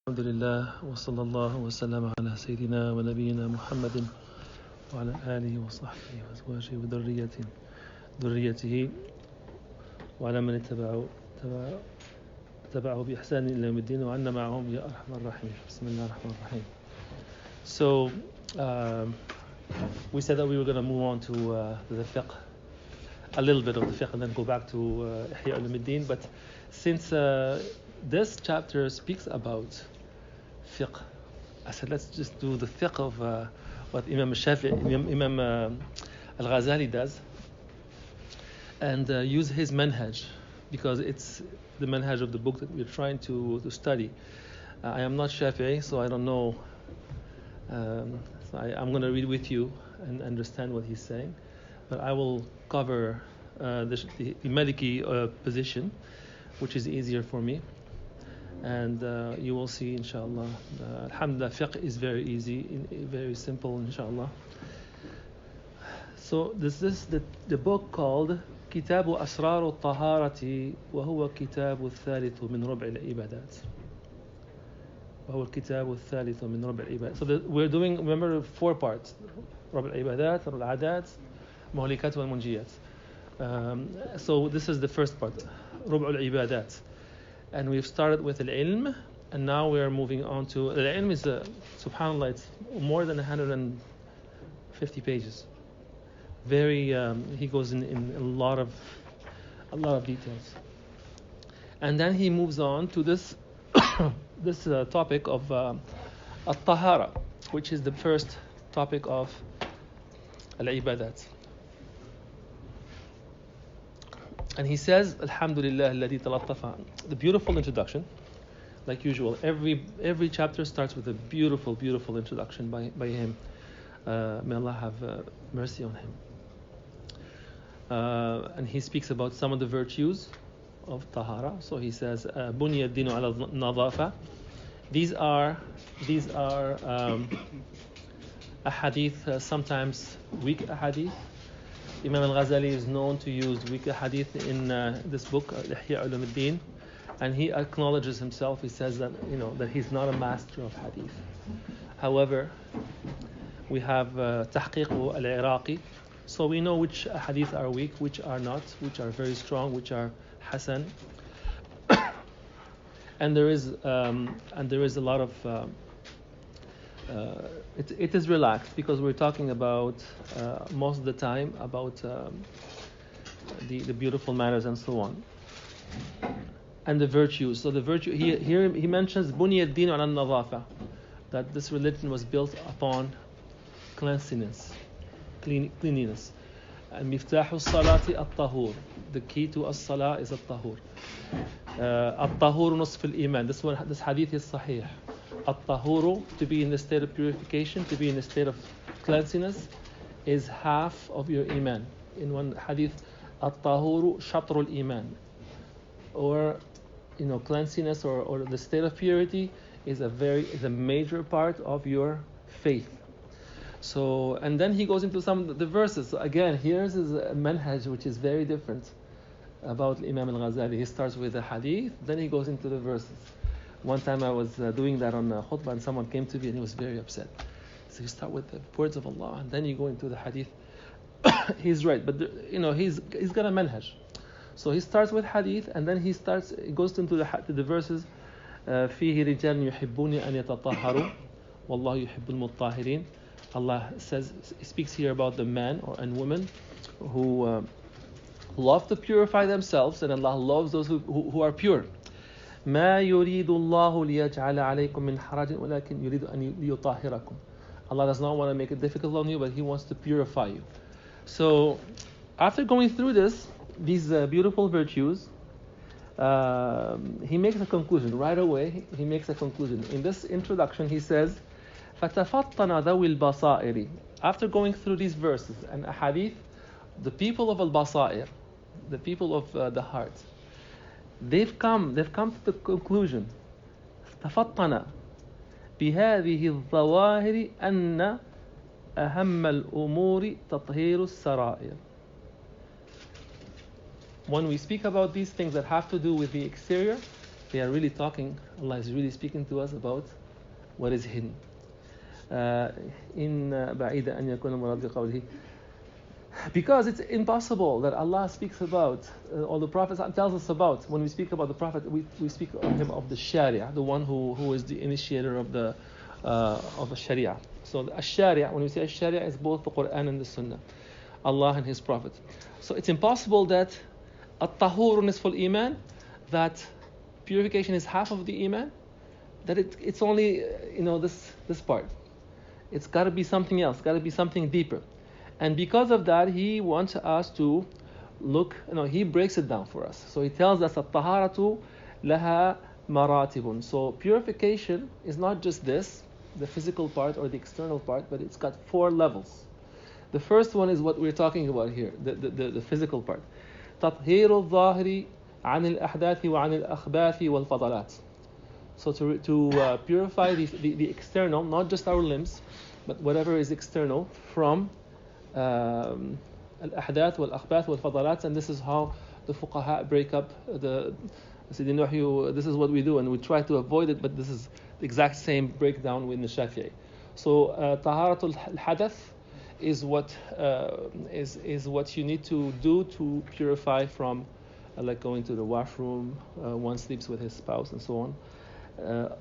الحمد لله وصلى الله وسلم على سيدنا ونبينا محمد وعلى آله وصحبه وأزواجه وذريته وعلى من تبعه بإحسان إلى يوم الدين وعنا معهم يا أرحم الراحمين. بسم الله الرحمن الرحيم. So we said that we were going to move on to the fiqh, a little bit of the fiqh, and then go back to Ihya al-Din. But since this chapter speaks about fiqh, I said let's just do the fiqh of what Imam al-Ghazali does, and use his manhaj, because it's the manhaj of the book that we're trying to study. I am not Shafi'i, so I don't know. So I'm going to read with you and understand what he's saying, but I will cover the Maliki position, which is easier for me, and you will see, inshallah. Alhamdulillah, fiqh is very easy, very simple, inshallah. So this is the book called كتاب أسرار الطهارة وهو كتاب الثالث من ربع العبادات. وهو الكتاب الثالث من ربع العبادات. So we're doing, remember, 4 parts: ربع العبادات, ربع العادات, مهلكات والمنجيات. So this is the first part, ربع العبادات, and we've started with العلم, and now we are moving on to العلم. Is subhanallah, it's more than 150 pages. Very he goes in a lot of details, and then he moves on to this this topic of al-tahara, which is the first topic of al-ibadat. And he says, Alhamdulillah alladhi talattafa. The beautiful introduction, like usual. Every chapter starts with a beautiful introduction by him. May Allah have mercy on him. And he speaks about some of the virtues of tahara. So he says, "Bunya ad-dinu ala nadafa." These are ahadith, sometimes weak ahadith. Imam al-Ghazali is known to use weak hadith in this book, Ihya al-Din, and he acknowledges himself. He says that that he's not a master of hadith. However, we have tahqiq al-Iraqi, so we know which hadith are weak, which are not, which are very strong, which are hasan, and there is a lot of. It is relaxed because we're talking about most of the time about the beautiful manners and so on, and the virtues. So the virtue here he mentions Bunya ad-din ala nadafa, that this religion was built upon cleanliness. And miftahu salati at-tahur. The key to as-salah is at-tahur. At-tahur nusf al-iman. This hadith is sahih. At-tahuru, to be in the state of purification, to be in the state of cleanliness, is half of your iman. In one hadith, at-tahuru shatrul iman, or cleanliness or the state of purity is a major part of your faith. So, and then he goes into some of the verses. So again, here's his manhaj, which is very different about Imam al-Ghazali. He starts with the hadith, then he goes into the verses. One time I was doing that on khutbah, and someone came to me and he was very upset. So you start with the words of Allah and then you go into the hadith. He's right, but he's got a manhaj. So he starts with hadith, and then he goes into the verses. فيه رجال يحبون أن يتطهروا والله يحب المطهرين. Allah speaks here about the man and women who love to purify themselves, and Allah loves those who are pure. ما يريد الله ليجعل عليكم من حرج ولكن يريد أن ليطهركم. Allah does not want to make it difficult on you, but He wants to purify you. So after going through these beautiful virtues, he makes a conclusion right away. He makes a conclusion in this introduction. He says, فَتَفَطَّنَ ذَوِي الْبَصَائِرِ. After going through these verses and hadith, the people of al-basair, the people of the heart, they've come to the conclusion, تفطن بهذه الظواهر أن أهم الأمور تطهير السرائر. When we speak about these things that have to do with the exterior, they are really talking, Allah is really speaking to us about what is hidden. Because it's impossible that Allah speaks about, or the Prophet tells us about, when we speak about the Prophet, we speak of him of the Sharia, the one who is the initiator of the Sharia. So the Sharia, when we say Sharia, is both the Quran and the Sunnah, Allah and His Prophet. So it's impossible that at-tahur nisful iman, that purification is half of the iman, that it's only this part. It's got to be something else, got to be something deeper. And because of that, he wants us to look, he breaks it down for us. So he tells us, at-taharatu laha maratibun. So purification is not just this, the physical part or the external part, but it's got 4 levels. The first one is what we're talking about here, the physical part. تطهير الظاهر عن الأحداث وعن الأخباث والفضلات. So to purify the external, not just our limbs, but whatever is external from al-ahdath wal-akhbath wal-fadalat, and this is how the fuqaha break up this is what we do, and we try to avoid it, but this is the exact same breakdown with the Shafi'i. So taharatul hadath is what you need to do to purify from like going to the washroom, one sleeps with his spouse and so on.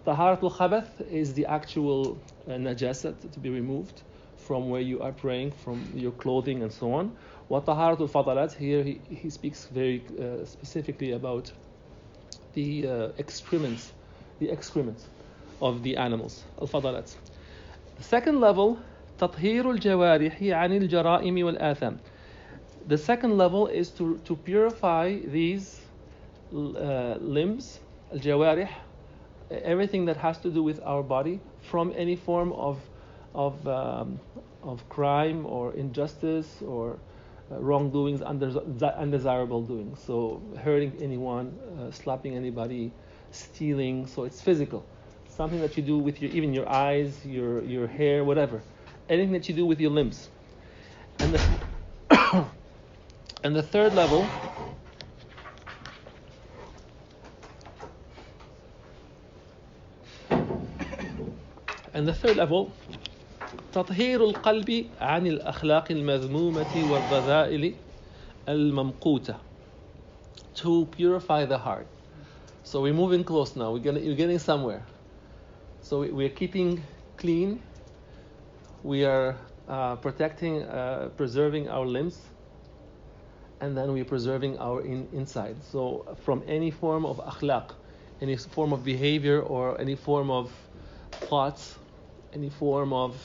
Taharatul khabath is the actual najasat to be removed from where you are praying, from your clothing and so on. Wa taharatul fadalat, here he speaks very specifically about the excrements of the animals, al-fadalat. The second level, tathhirul jawarihi anil jara'imi wal atham. The second level is to purify these limbs, al-jawarih, everything that has to do with our body, from any form of crime or injustice or wrongdoings, undesirable doings. So hurting anyone, slapping anybody, stealing. So it's physical, something that you do with even your eyes, your hair, whatever, anything that you do with your limbs. And the and the third level تطهير القلب عن الأخلاق المذمومة والرذائل الممقوتة, to purify the heart. So we're moving close now. We're getting somewhere. So we're keeping clean. We are protecting, preserving our limbs, and then we're preserving our inside. So from any form of akhlaq, any form of behavior, or any form of thoughts, any form of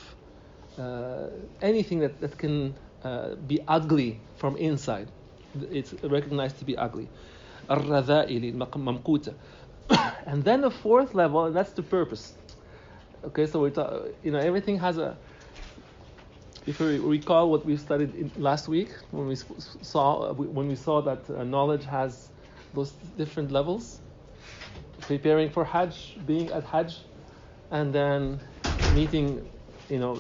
anything that can be ugly from inside, it's recognized to be ugly. الرذائل الممقوتة. And then the fourth level, and that's the purpose. Okay, so everything has a. If you recall what we studied last week, when we saw that knowledge has those different levels, preparing for Hajj, being at Hajj, and then meeting,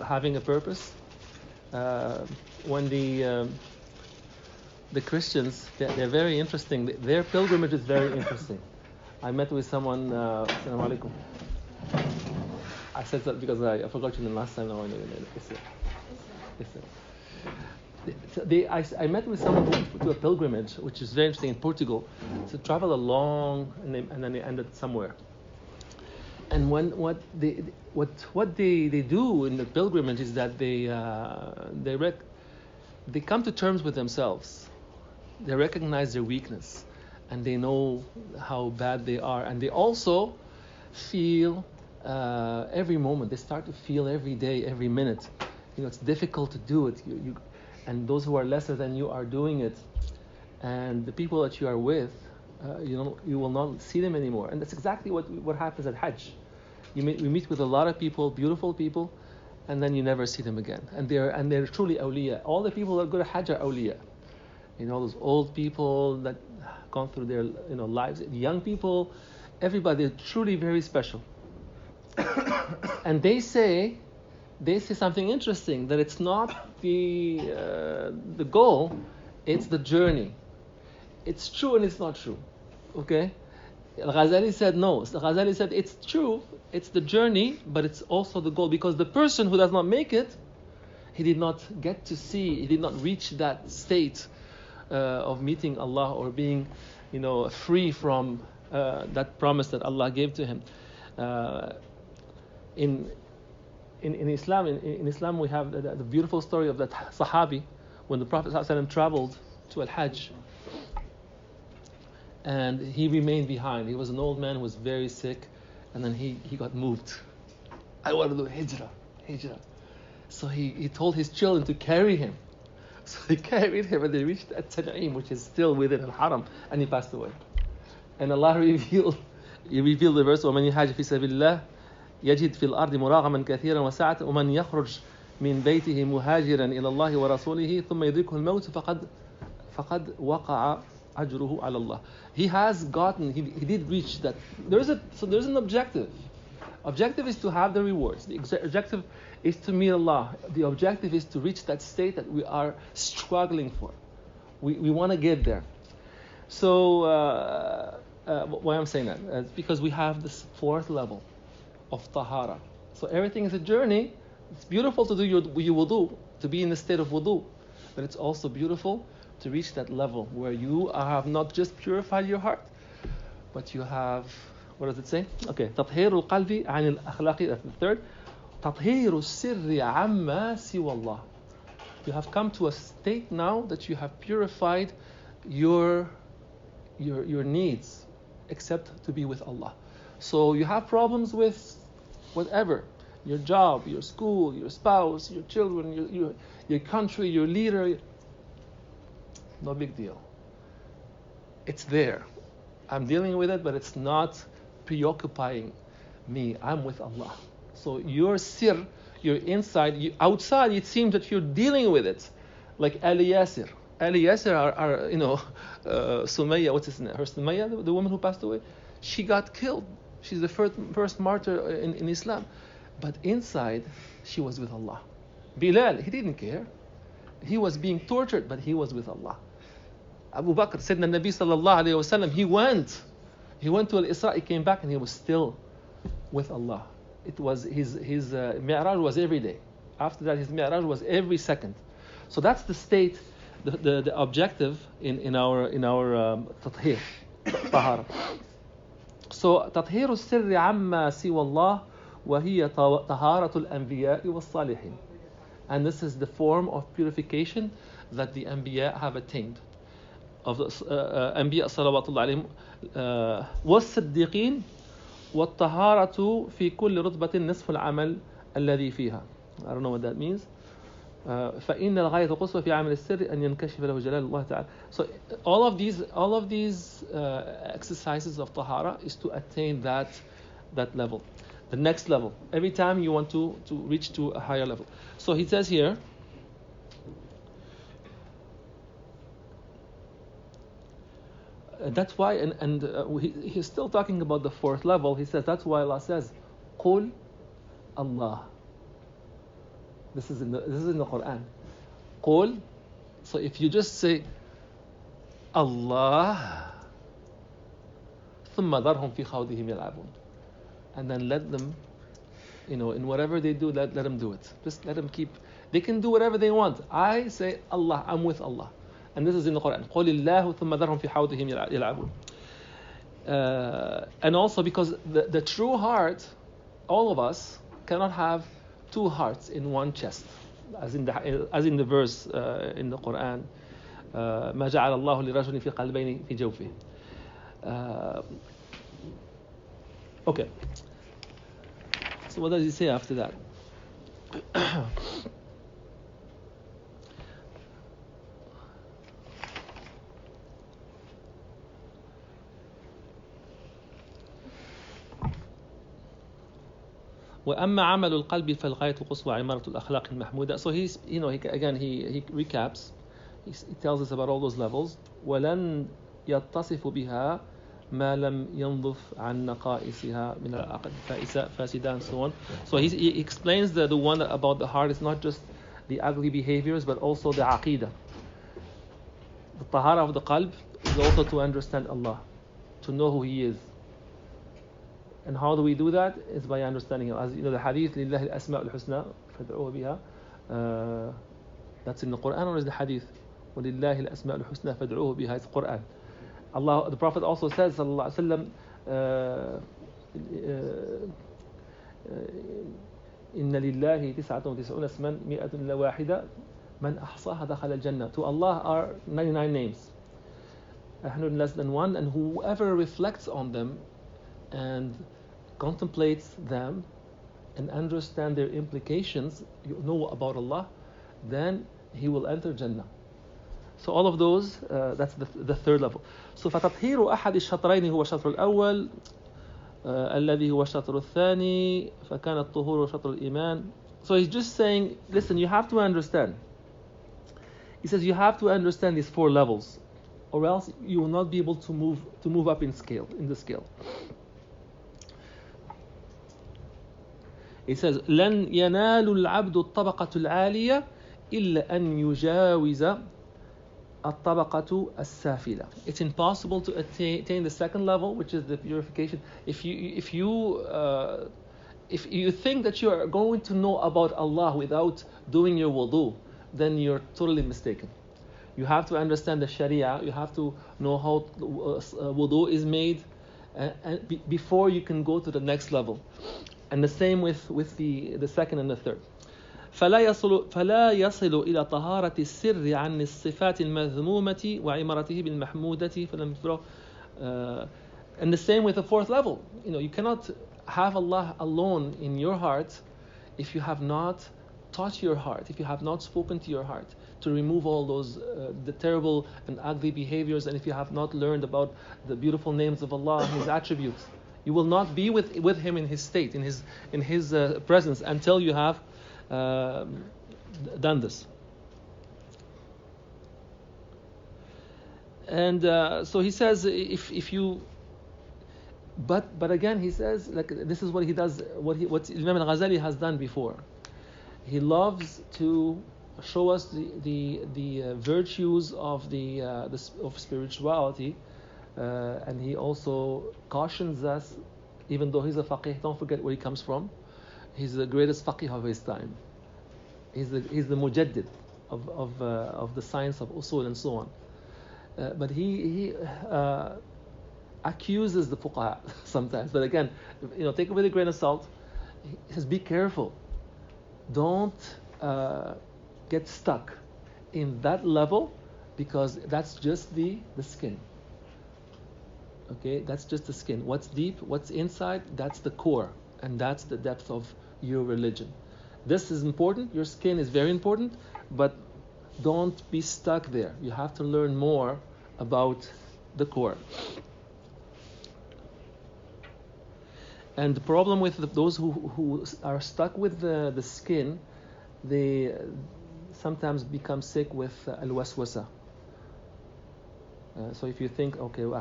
having a purpose. When the Christians, they're very interesting. Their pilgrimage is very interesting. I met with someone. Assalamu alaikum. I said that because I forgot you the last time. No, I know your name. I met with someone who went to a pilgrimage, which is very interesting, in Portugal. So travel along, and then they ended somewhere. And what they do in the pilgrimage is that they come to terms with themselves. They recognize their weakness, and they know how bad they are, and they also feel every moment. They start to feel every day, every minute. It's difficult to do it. And those who are lesser than you are doing it, and the people that you are with, you will not see them anymore. And that's exactly what happens at Hajj. We meet with a lot of people, beautiful people, and then you never see them again. And they're truly awliya. All the people that go to Hajj are awliya. Those old people that gone through their lives, young people, everybody, they're truly very special. And they say something interesting, that it's not the goal, it's the journey. It's true and it's not true. Okay? Ghazali said no. Ghazali said it's true, it's the journey, but it's also the goal, because the person who does not make it, he did not get to see, he did not reach that state of meeting Allah or being, free from that promise that Allah gave to him. In Islam, we have the beautiful story of that Sahabi when the Prophet ﷺ traveled to Al-Hajj, and he remained behind. He was an old man who was very sick, and then he got moved. I want to do hijrah. So he told his children to carry him. So they carried him, and they reached at Tan'im, which is still within Al-Haram, and he passed away. And Allah revealed the verse, وَمَنْ يُهَاجِرْ فِي سَبِيلِ اللَّهِ يجد في الأرض مراغما كثيرا وسعة ومن يخرج من بيته مهاجرا إلى الله ورسوله ثم يدركه الموت فقد وقع أجره على الله. He has gotten, he did reach that. There's an objective. Objective is to have the rewards. The objective is to meet Allah. The objective is to reach that state that we are struggling for. We want to get there. So why I'm saying that? It's because we have this fourth level of tahara. So everything is a journey. It's beautiful to do your wudu, to be in the state of wudu, but it's also beautiful to reach that level where you have not just purified your heart, but you have, what does it say? Okay, تطهير القلب عن الأخلاق. That's the third. تطهير السر عما سوى الله. You have come to a state now that you have purified your needs, except to be with Allah. So you have problems with whatever, your job, your school, your spouse, your children, your country, your leader. No big deal. It's there. I'm dealing with it, but it's not preoccupying me. I'm with Allah. So your sir, your inside, outside, it seems that you're dealing with it. Like Eliezer. Eliezer are Sumayya, what's his name? Her Sumayya, the woman who passed away, she got killed. She's the first martyr in Islam. But inside, she was with Allah. Bilal, he didn't care. He was being tortured, but he was with Allah. Abu Bakr, Sayyidina Nabi sallallahu alayhi wa sallam, he went to Al-Isra, he came back and he was still with Allah. It was his Mi'raj was every day. After that, his Mi'raj was every second. So that's the state, the objective in our tathhir, tahara. So تطهير السر عما سوى الله وهي طهارة الأنبياء والصالحين. And this is the form of purification that the Anbiya have attained. Of the Anbiya صلوات الله عليهم والصديقين والطهارة في كل رتبة نصف العمل الذي فيها. I don't know what that means. فإن الغاية القصوى في عمل السر أن ينكشف له جلال الله تعالى. So all of these exercises of tahara is to attain that level, the next level. Every time you want to reach to a higher level. So he says here, that's why, and he's still talking about the fourth level. He says that's why Allah says, "Qul Allah." This is in the Quran. Qul. So if you just say Allah, ثم ذرهم في خوضهم يلعبون, and then let them, in whatever they do, let them do it. Just let them keep. They can do whatever they want. I say Allah, I'm with Allah, and this is in the Quran. قل الله ثم ذرهم في خوضهم يلعبون. And also because the true heart, all of us cannot have two hearts in one chest, as in the verse in the Quran, ما جعل الله لرجل في قلبين في جوفه. Okay. So what does he say after that? وأما عمل القلب فالغاية قصوى عمارة الأخلاق المحمودة. So he recaps. He tells us about all those levels. ولن يتصف بها ما لم ينظف عن نقائصها من العقد فاسدة and so on. So he explains the one about the heart is not just the ugly behaviors, but also the aqidah. The tahara of the qalb is also to understand Allah, to know who He is, And how do we do that? Is by understanding Him. As you know, the hadith, لِلَّهِ الْأَسْمَاءُ الْحُسْنَى فَادْعُوهُ بِهَا. That's in the Quran, or is the hadith? وَلِلَّهِ الْأَسْمَاءُ الْحُسْنَى فَادْعُوهُ بِهَا. It's Quran. Allah, the Prophet also says, sallallahu alaihi wasallam, إن لله 99 اسما 100 إلا واحدة من أحصاها دخل الجنة. To Allah are 99 names, 100 less than one, and whoever reflects on them and contemplates them and understand their implications, you know about Allah, then he will enter Jannah. So all of those, that's the third level. So فتطهير أحد الشطرين هو الشطر الأول الذي هو الشطر الثاني فكان الطهور شطر الإيمان. So he's just saying, listen, you have to understand. He says you have to understand these four levels, or else you will not be able to move up in the scale. He says لن ينال العبد الطبقة العالية إلا أن يجاوز الطبقة السافلة. It's impossible to attain the second level, which is the purification. If you think that you are going to know about Allah without doing your wudu, then you're totally mistaken. You have to understand the Sharia. You have to know how wudu is made, before you can go to the next level. And the same with the second and the third. فلا يصل إلى طهارة السر عن الصفات المذمومة وعمارته بالمحمودة فلم يفرغ. And the same with the fourth level. You cannot have Allah alone in your heart if you have not taught your heart, if you have not spoken to your heart to remove all those the terrible and ugly behaviors, and if you have not learned about the beautiful names of Allah, His attributes. You will not be with Him in His state, in His presence, until you have done this. And so he says, if you, but again he says, like, this is what he does, what Imam Ghazali has done before. He loves to show us the virtues of of spirituality. And he also cautions us, even though he's a faqih, don't forget where he comes from. He's the greatest faqih of his time. He's the mujaddid of the science of usul and so on. But he accuses the fuqaha sometimes. But again, take it with a grain of salt. He says, be careful. Don't get stuck in that level, because that's just the skin. Okay, that's just the skin. What's deep, what's inside, that's the core, and that's the depth of your religion. This is important. Your skin is very important, but don't be stuck there. You have to learn more about the core. And the problem with those who are stuck with the skin, they sometimes become sick with al-waswasa. So if you think, okay, well,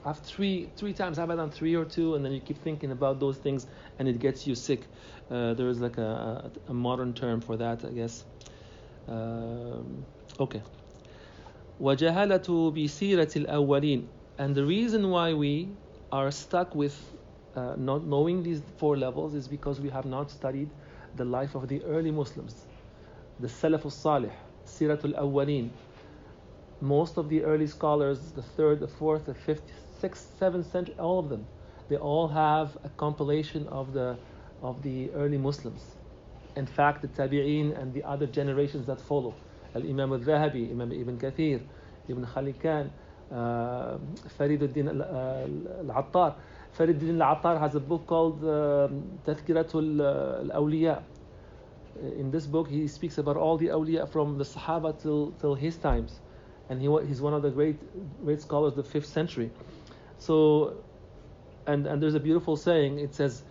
I have three times, have I done 3 or 2, and then you keep thinking about those things, and it gets you sick. There is like a modern term for that, I guess. Okay. وَجَهَلَةُ بِسِيرَةِ الْأَوَّلِينَ. And the reason why we are stuck with not knowing these 4 levels is because we have not studied the life of the early Muslims, the Salaf al-Salih, Siratul Awwalin. Most of the early scholars, the 3rd, the 4th, the 5th, 6th, 7th century, all of them, they all have a compilation of the early Muslims. In fact, the Tabi'een and the other generations that follow, Al-Imam al-Dhahabi, Imam Ibn Kathir, Ibn Khalikan, Fariduddin al-Attar. Fariduddin al-Attar has a book called Tadhkiratul al-Awliya. In this book, he speaks about all the awliya from the Sahaba till his times. And he's one of the great scholars of the 5th century. So, and there's a beautiful saying. It says,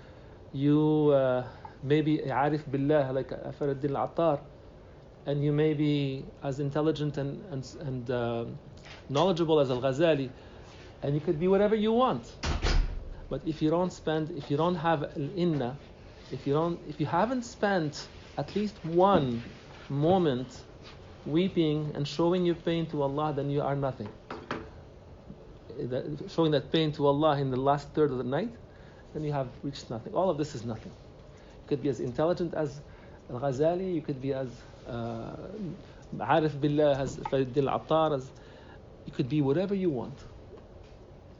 you may be arif billah like Faruddin al-Attar, and you may be as intelligent and knowledgeable as al-Ghazali, and you could be whatever you want. But if you don't have al-inna, if you haven't spent at least one moment weeping and showing your pain to Allah, then you are nothing. Showing that pain to Allah in the last third of the night, then you have reached nothing. All of this is nothing. You could be as intelligent as Ghazali, you could be as Arif Billah, as Farid al-Attar, as you could be whatever you want.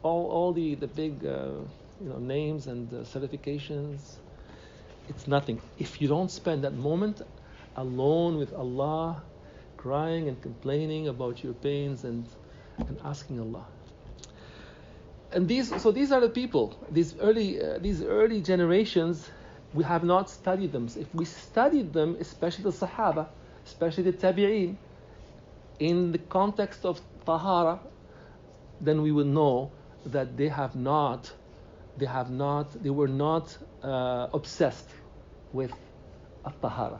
All the big names and certifications, it's nothing. If you don't spend that moment alone with Allah, crying and complaining about your pains and asking Allah. And these are the people, these early generations. We have not studied them. If we studied them, especially the Sahaba, especially the Tabi'een, in the context of Tahara, then we will know that they were not obsessed with At-Tahara.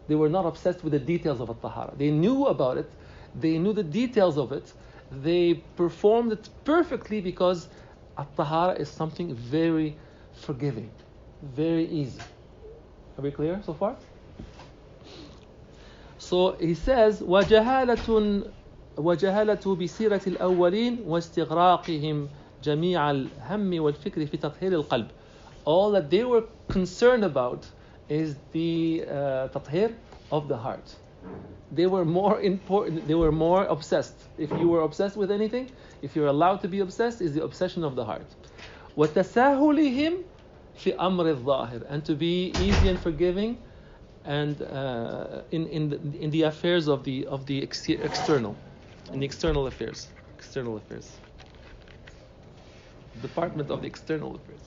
They were not obsessed with the details of At-Tahara. They knew about it, they knew the details of it, they performed it perfectly because At-Tahara is something very forgiving, very easy. Are we clear so far? So he says, وَجَهَالَةٌ بِسِيرَةِ الْأَوَّلِينَ وَاسْتِغْرَاقِهِمْ جَمِيعَ الْهَمِّ وَالْفِكْرِ فِي تَطْهِيرِ الْقَلْبِ. All that they were concerned about is the tathir of the heart. They were more important, they were more obsessed. If you were obsessed with anything, if you're allowed to be obsessed, is the obsession of the heart. وَتَسَاهُلِهِمْ فِي أَمْرِ الظَّاهِرِ, and to be easy and forgiving and in the affairs of the external, in the external affairs. Department of the external affairs.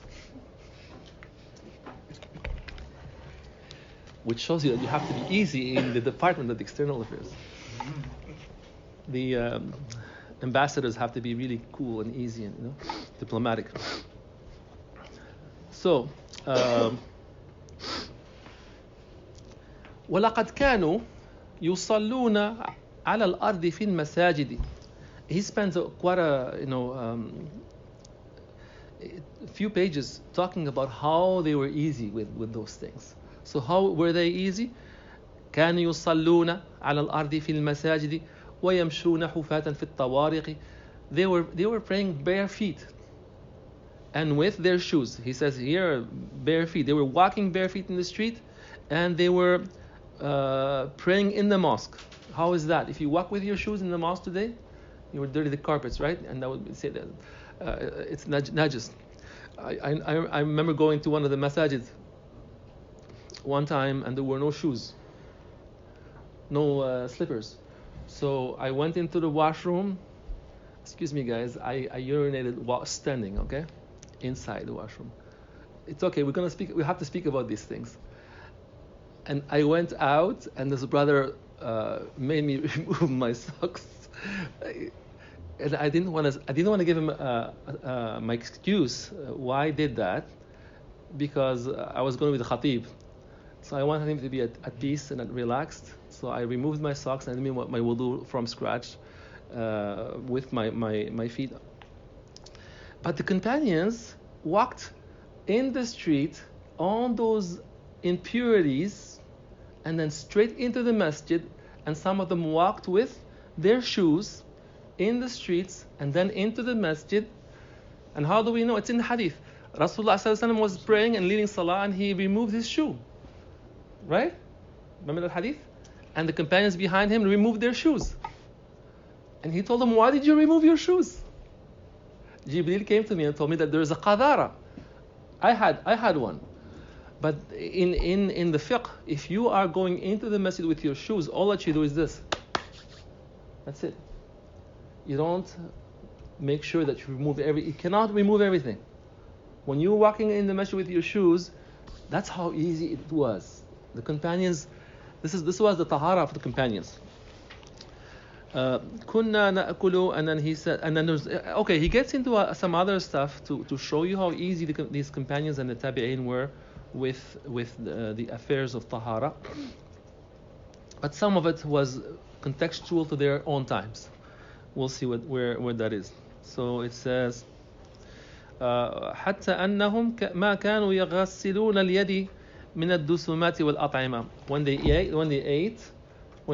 Which shows you that you have to be easy in the department of the external affairs. The ambassadors have to be really cool and easy and diplomatic. So, وَلَقَدْ كَانُوا يُصَلُّونَ عَلَى الْأَرْضِ فِي الْمَسَاجِدِ. He spends quite a few pages talking about how they were easy with those things. So how were they easy? كانوا يصلون على الأرض في المساجد ويمشون حفاة في الطوارق. They were praying bare feet and with their shoes. He says here, bare feet. They were walking bare feet in the street, and they were praying in the mosque. How is that? If you walk with your shoes in the mosque today, you would dirty the carpets, right? And that would say that it's najis. I remember going to one of the masajid one time, and there were no shoes, no slippers. So I went into the washroom. Excuse me, guys. I urinated while standing. Okay, inside the washroom. It's okay. We have to speak about these things. And I went out, and this brother made me remove my socks. And I didn't want to give him my excuse why I did that, because I was going with the khatib. So I wanted him to be at peace and relaxed. So I removed my socks and I made my wudu from scratch with my feet. But the companions walked in the street on those impurities and then straight into the masjid, and some of them walked with their shoes in the streets and then into the masjid. And how do we know? It's in the hadith. Rasulullah ﷺ was praying and leading salah, and he removed his shoe. Right? Remember that hadith? And the companions behind him removed their shoes. And he told them, why did you remove your shoes? Jibreel came to me and told me that there is a qadara. I had one. But in the fiqh, if you are going into the masjid with your shoes, all that you do is this. That's it. You don't make sure that you cannot remove everything. When you're walking in the masjid with your shoes, that's how easy it was. The companions, this was the tahara of the companions. Kunna na'kulu, and then he said, and then there's, okay, he gets into some other stuff to show you how easy these companions and the tabi'in were with the affairs of tahara. But some of it was contextual to their own times. We'll see where that is. So it says, حتى أنهم ما كانوا يغسلون اليد من الدسمات والأطعمة. When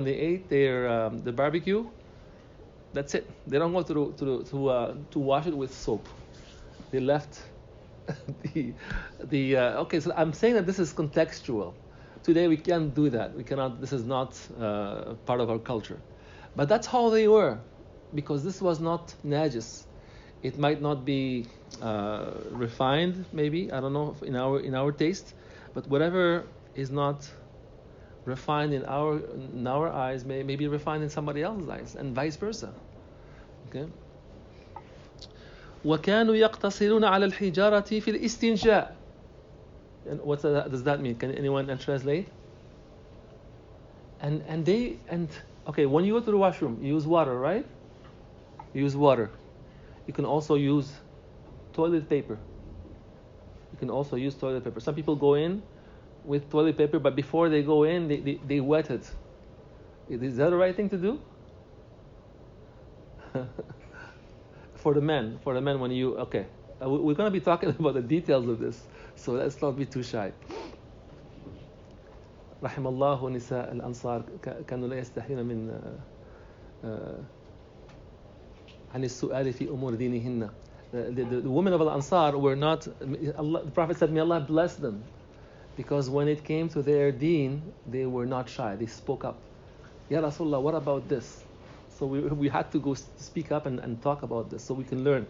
they ate their the barbecue, that's it. They don't go to wash it with soap. They left Okay, so I'm saying that this is contextual. Today we can't do that. We cannot. This is not part of our culture. But that's how they were, because this was not najis. It might not be refined, maybe, I don't know, in our taste, but whatever is not refined in our eyes may be refined in somebody else's eyes, and vice versa. Okay. وكانوا يقتصرون على الحجارة في الاستنجاء. And what does that mean? Can anyone translate? And okay, when you go to the washroom, you use water, right? You use water. You can also use toilet paper. Some people go in with toilet paper, but before they go in, they wet it. Is that the right thing to do? For the men, when you, okay. We're going to be talking about the details of this, so let's not be too shy. رحم الله نساء الأنصار كانوا لا يستحيون من عن السؤال في أمور دينهن. The women of Al-Ansar were not, the Prophet said, may Allah bless them, because when it came to their deen, they were not shy. They spoke up. Ya Rasulullah, what about this? So we had to go speak up and talk about this so we can learn.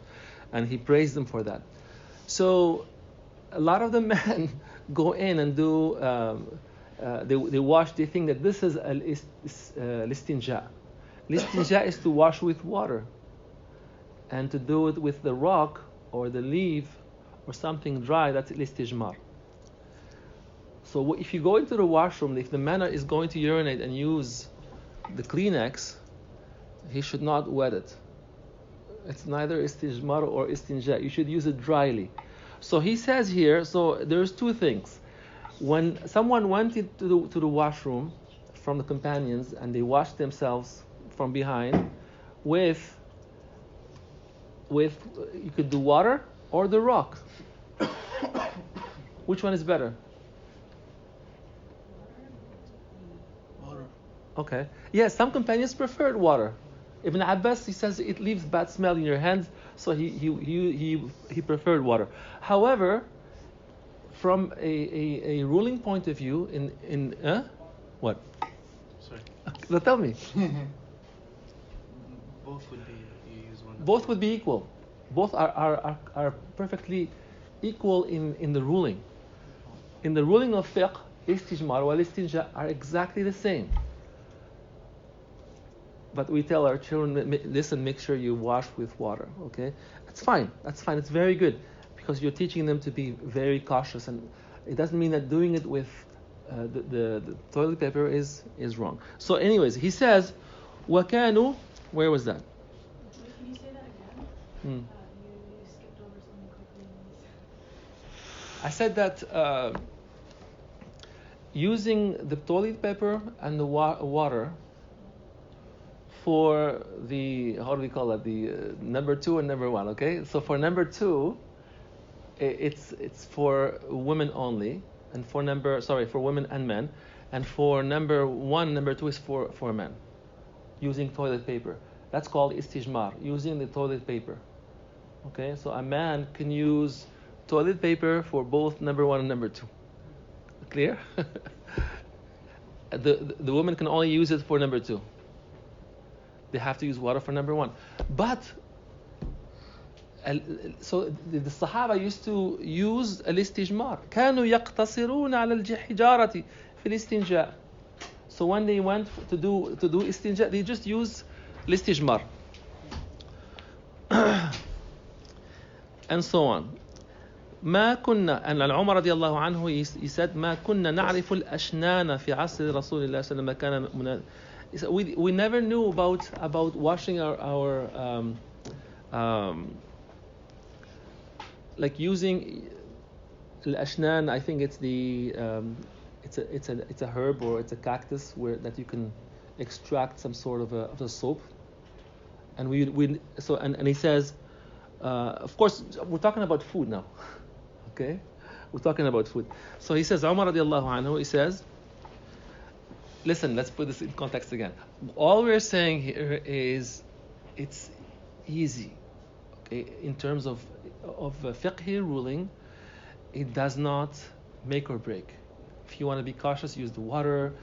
And he praised them for that. So a lot of the men go in and do, they wash, they think that this is listinja. Listinja is to wash with water. And to do it with the rock or the leaf or something dry, that's listijmar. So if you go into the washroom, if the man is going to urinate and use the Kleenex, he should not wet it. It's neither istijmar or istinja. You should use it dryly. So he says here, so there's two things. When someone went to the washroom from the companions and they washed themselves from behind with you could do water or the rock. Which one is better? Water. Okay. Yes, some companions preferred water. Ibn Abbas, he says it leaves bad smell in your hands, so he preferred water. However, from a ruling point of view, in what? Sorry. Tell me. Both would be, you use one. Both would be equal. Both are perfectly equal in the ruling. In the ruling of fiqh, istijmar wal istinja are exactly the same. But we tell our children, listen, make sure you wash with water, okay? That's fine. It's very good, because you're teaching them to be very cautious, and it doesn't mean that doing it with the toilet paper is wrong. So anyways, he says, وَكَانُوا, where was that? Can you say that again? You skipped over something quickly. I said that using the toilet paper and the water for the, how do we call it, the number 2 and number 1, okay? So for number 2, it's for women only, and for women and men, and for number 1, number 2 is for men, using toilet paper. That's called istijmar, using the toilet paper. Okay, so a man can use toilet paper for both number 1 and number 2. Clear? The woman can only use it for number 2. They have to use water for number 1. But so the Sahaba used to use الاستجمار. كانوا يقتصرون على الحجارة في الاستنجاء. So when they went to do istinja, they just use الاستجمار. And so on. ما كنا, and عمر رضي الله عنه, he said ما كنا نعرف الأشنان في عصر رسول الله صلى الله عليه وسلم. We never knew about washing our like using al-ashnan. I think it's it's a herb, or it's a cactus that you can extract some sort of a soap. And and he says, of course we're talking about food now. Okay, we're talking about food. So he says, Umar radiallahu anhu, he says, listen, let's put this in context again. All we're saying here is it's easy, okay, in terms of fiqhi ruling. it does not make or break. If you want to be cautious, use the water,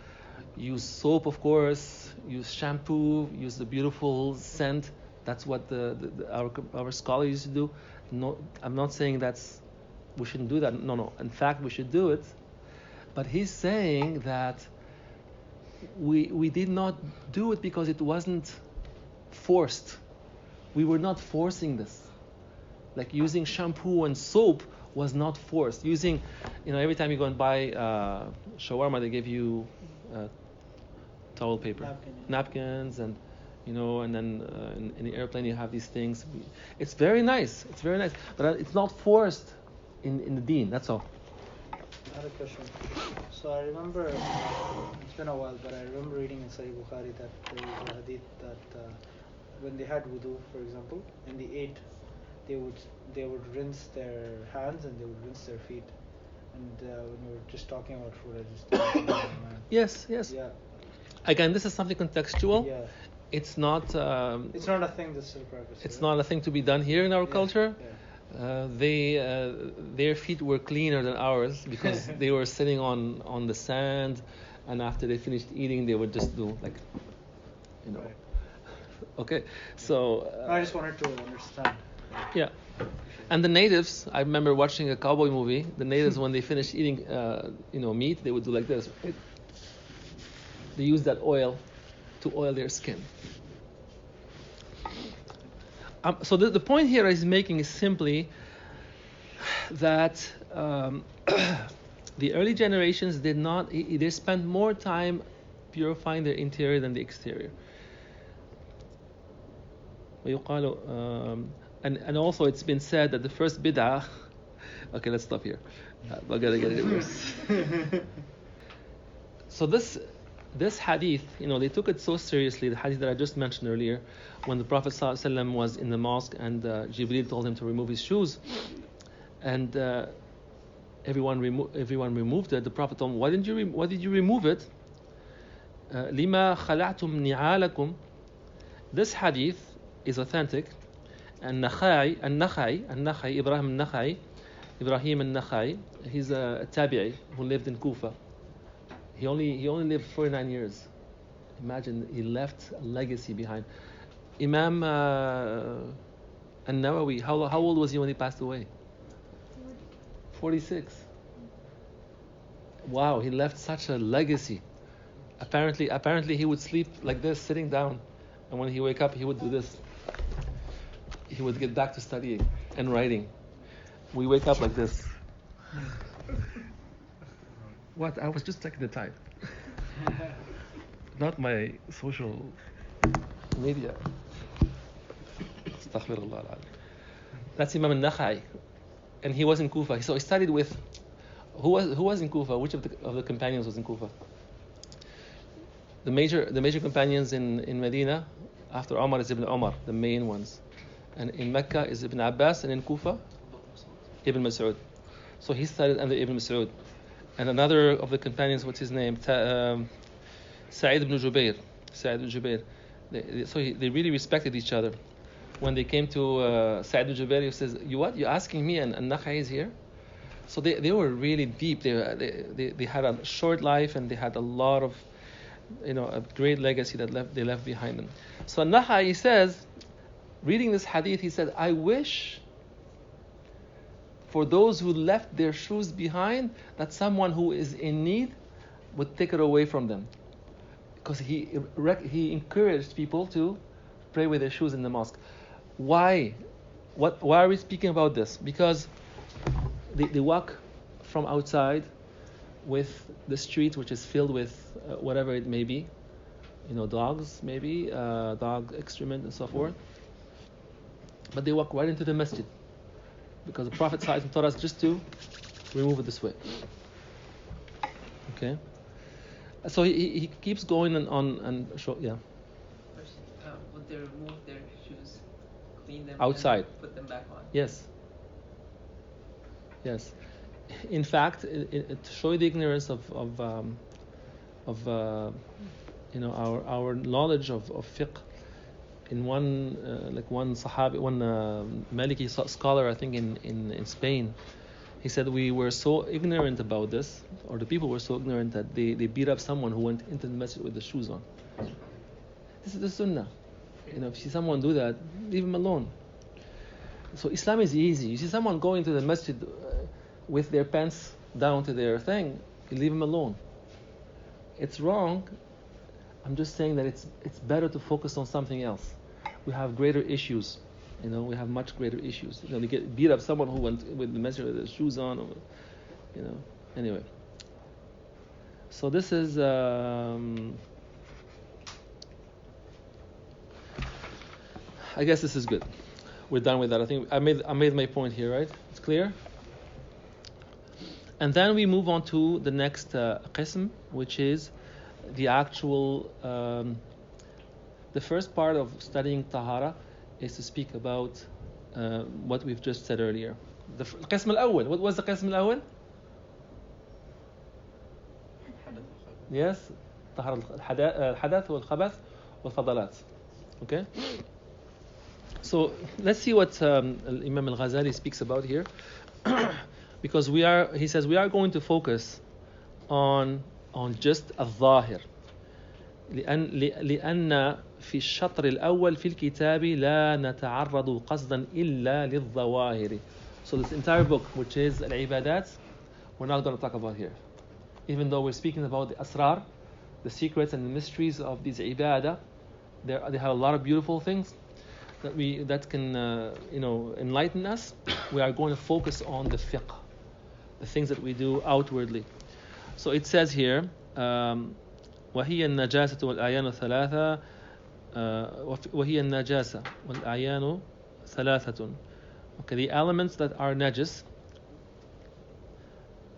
use soap, of course, use shampoo, use the beautiful scent. That's what our scholars used to do. No, I'm not saying we shouldn't do that. No. In fact, we should do it. But he's saying that we did not do it because it wasn't forced. We were not forcing this. Like using shampoo and soap was not forced. Using, every time you go and buy shawarma, they give you towel paper, napkins, and and then in the airplane you have these things. It's very nice. But it's not forced in the deen. That's all. I had a question. So I remember, it's been a while, but I remember reading in Sahih Bukhari that there was a hadith that when they had wudu, for example, and they ate, they would rinse their hands and they would rinse their feet. And when we were just talking about food, I just in my mind. Yes. Yeah. Again, this is something contextual. Yeah. It's not. It's not a thing that's still practiced. It's not a thing to be done here in our culture. Yeah. Their feet were cleaner than ours because they were sitting on the sand, and after they finished eating, they would just do like, Right. Okay, so I just wanted to understand. Yeah, and the natives. I remember watching a cowboy movie. The natives, when they finished eating, meat, they would do like this. They use that oil to oil their skin. So the point here he's making is simply that the early generations they spent more time purifying their interior than the exterior. And also it's been said that the first bid'ah. Okay, let's stop here. I gotta get it reversed. So this hadith, they took it so seriously, the hadith that I just mentioned earlier, when the Prophet ﷺ was in the mosque and Jibreel told him to remove his shoes, and everyone removed it. The Prophet told him, why did you remove it? Lima khala'tum ni'alakum. This hadith is authentic, and Ibrahim al-Nakhai, he's a tabi'i who lived in Kufa. He only lived 49 years. Imagine, he left a legacy behind. Imam An-Nawawi, how old was he when he passed away? 46. Wow, he left such a legacy. Apparently he would sleep like this, sitting down, and when he wake up, he would do this. He would get back to studying and writing. We wake up like this. What? I was just checking the time. Not my social media. Astaghfirullah. That's Imam al-Nakhai. And he was in Kufa. So he studied with... Who was in Kufa? Which of the companions was in Kufa? The major companions in Medina, after Umar, is Ibn Umar, the main ones. And in Mecca is Ibn Abbas, and in Kufa, Ibn Mas'ud. So he studied under Ibn Mas'ud. And another of the companions, what's his name? Sa'id ibn Jubair. They really respected each other. When they came to Sa'id ibn Jubair, he says, "You asking me? And Nakhai is here?" So they were really deep. They had a short life, and they had a lot of, a great legacy that they left behind them. So Nakhai, he says, reading this hadith, he said, "I wish for those who left their shoes behind, that someone who is in need would take it away from them." Because he encouraged people to pray with their shoes in the mosque. Why? Why are we speaking about this? Because they walk from outside with the street, which is filled with whatever it may be, dogs maybe, dog excrement and so forth. But they walk right into the masjid, because the Prophet ﷺ taught us just to remove it this way. Okay? So he keeps going on and show, yeah. Would they remove their shoes, clean them outside, and put them back on? Yes. In fact, to show you the ignorance of our knowledge of fiqh, in one Sahabi, one Maliki scholar, I think in Spain, He said we were so ignorant about this, or the people were so ignorant that they beat up someone who went into the masjid with the shoes on. This is the sunnah. If you see someone do that, leave him alone. So Islam is easy. You see someone going to the masjid with their pants down to their thing, you leave him alone. It's wrong. I'm just saying that it's better to focus on something else. We have greater issues. We have much greater issues. They get beat up someone who went with the masjid with their shoes on. Anyway. So this is. I guess this is good. We're done with that. I think I made my point here, right? It's clear. And then we move on to the next qism, which is the actual. The first part of studying tahara is to speak about what we've just said earlier. The qism al-awwal. What was the qism al-awwal? Yes, tahara al-hadath wal-khabath wal-fadalat. Okay. So let's see what Imam al-Ghazali speaks about here, because he says we are going to focus on just al-zahir. لأن في الشطر الأول في الكتاب لا نتعرض قصدا إلا للظواهر. So this entire book, which is al-ibadat, we're not going to talk about here. Even though we're speaking about the asrar, the secrets and the mysteries of these ibadah, they have a lot of beautiful things that can enlighten us. We are going to focus on the fiqh, the things that we do outwardly. So it says here, وهي النجاسة والأعيان ثلاثة وهي النجاسة والأعيان ثلاثة. Okay, the elements that are najis,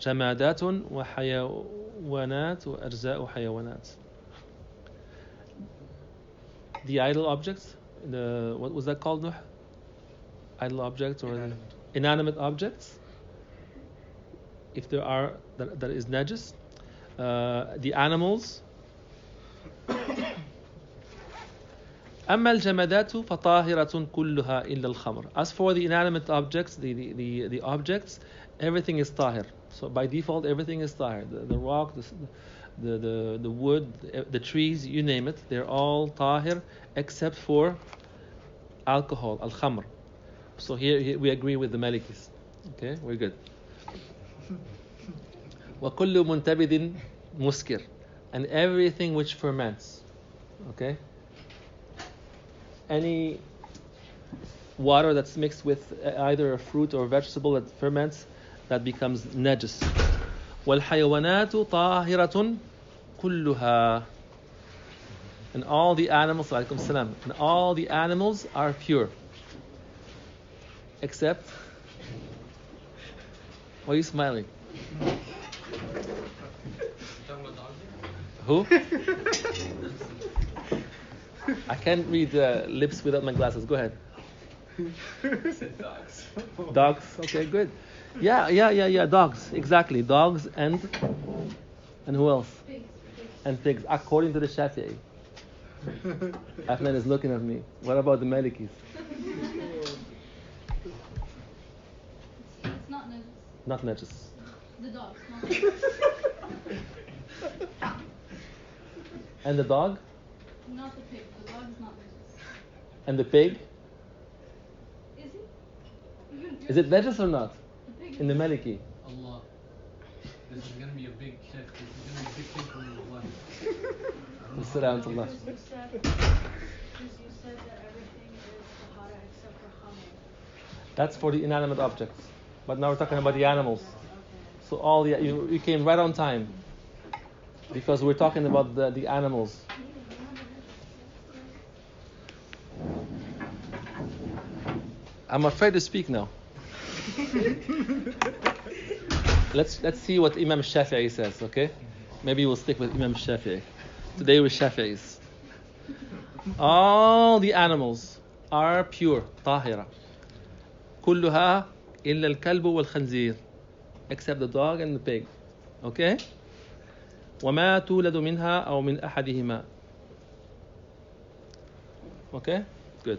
جمادات وحيوانات وأجزاء حيوانات. The idle objects, what was that called, Nuh? Idle objects or inanimate objects. If there are that is najis, the animals. أما الجمادات فطاهرة كلها إلا الخمر. As for the inanimate objects, the objects, everything is tahir. So by default, everything is tahir. The rock, the wood, the trees, you name it, they're all tahir except for alcohol, al-khamr. So here we agree with the Malikis. Okay, we're good. وكل منتبذ مسكر, and everything which ferments. Okay. Any water that's mixed with either a fruit or vegetable that ferments, that becomes najis. والحيوانات طاهرة كلها, and all the animals, alaykum salam, and all the animals are pure, except. Why are you smiling? Who? I can't read lips without my glasses. Go ahead. Dogs. Dogs. Okay, good. Yeah. Dogs. Exactly. Dogs and who else? Pigs. And pigs. According to the Shafi'i. Ahmed is looking at me. What about the Malikis? It's not najis. Not najis. The dogs, not najis. And the dog? Not the pig. The dog is not najis. And the pig? Is he? Is it najis or not? The pig is In the Maliki? Allah. This is going to be a big shift. This is going to be a big thing for me. As-salamu alaykum. Because you said that everything is tahara except for khamr. That's for the inanimate objects. But now we're talking about the animals. Okay. So all you came right on time, because we're talking about the animals. I'm afraid to speak now. Let's see what Imam Shafi'i says, okay? Maybe we'll stick with Imam Shafi'i. Today we're Shafi'is. All the animals are pure, طاهرة. كلها إلا الكلب والخنزير, except the dog and the pig. Okay? وما تولد منها أو من أحدهما. Okay? Good.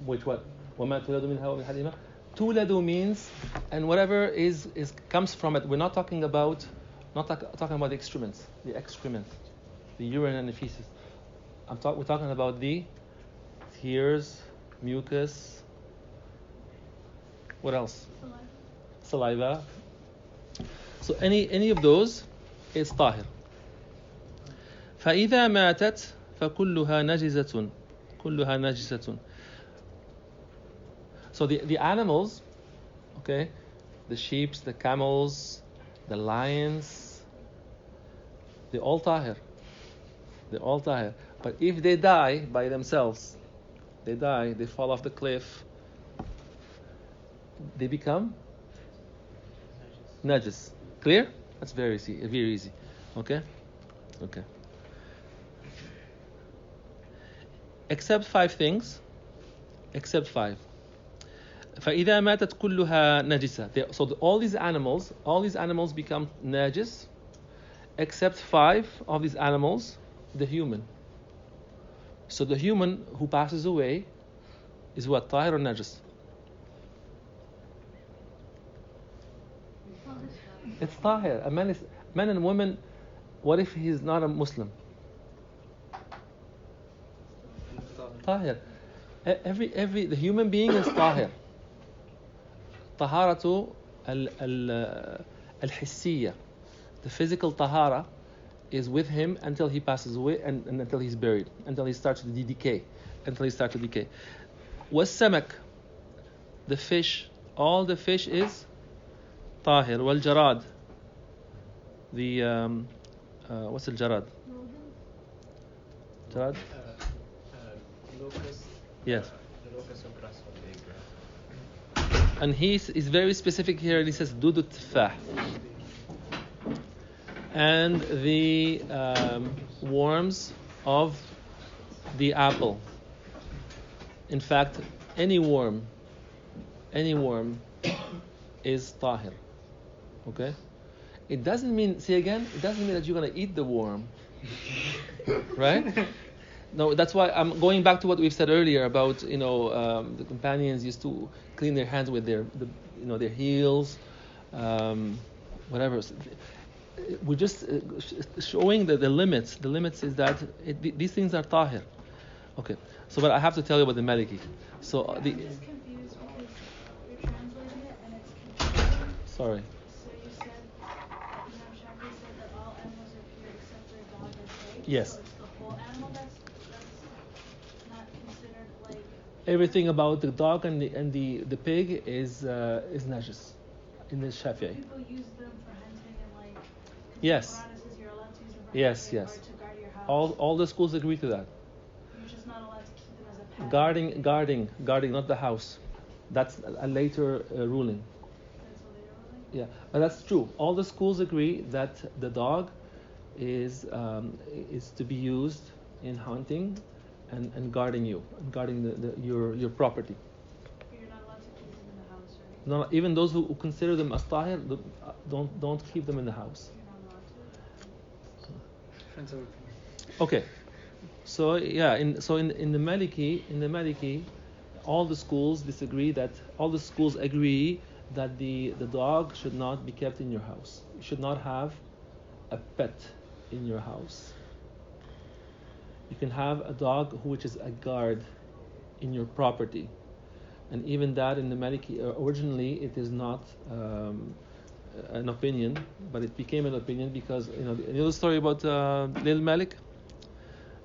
Which what? وما تولد منها أو من أحدهما. tuladu means, and whatever is comes from it. We're not talking about talking about the excrement, the urine and the feces. We're talking about the tears, mucus. What else? Saliva. So any of those is طاهر. فإذا ماتت فكلها نجسة. So the animals, okay, the sheep, the camels, the lions, they're all tahir. But if they die by themselves, they fall off the cliff, they become najis. Clear? That's very easy. Okay. Except 5 things. فإذا ماتت كلها نجسة. So all these animals become najis, except 5 of these animals, the human. So the human who passes away is what? Tahir or najis? It's tahir. A man and woman. What if he's not a Muslim? Tahir. The human being is tahir. Taharatu al-hissiyya. The physical tahara is with him until he passes away and until he's buried, until he starts to decay. Was-samak, the fish, all the fish is tahir. Wal-jarad, the what's al-jarad? Jarad? Locust. Yes. The locust of grasshopper. And he's very specific here, and he says dudu tufah. And the worms of the apple. In fact, any worm is tahir. Okay? It doesn't mean that you're going to eat the worm. Right? No, that's why I'm going back to what we've said earlier about the companions used to clean their hands with their heels, whatever. We're just showing the limits. The limits is that these things are tahir. Okay. So, but I have to tell you about the Maliki. So I'm just confused because you're translating it and it's confusing. Sorry. So you said Imam Shafi said that all animals are pure except for a dog or pig. Yes. So it's the whole animal that's not considered like. Everything about the dog and the pig is najis in the Shafi'i. People use them for hunting and like. Yes. The Quran says you're allowed to use them for Yes, hunting yes. or to guard your house. All the schools agree to that. You're just not allowed to keep them as a pet. Guarding, not the house. That's a later ruling. That's what they're ruling? Yeah, but that's true. All the schools agree that the dog is to be used in hunting and guarding your property. But you're not allowed to keep them in the house, right? No, even those who consider them as tahir, don't keep them in the house. You're not allowed to. Okay, so yeah, in the Maliki, all the schools agree that the dog should not be kept in your house. You should not have a pet in your house. You can have a dog which is a guard in your property, and even that in the Maliki originally it is not an opinion, but it became an opinion because you know the story about Lil Malik.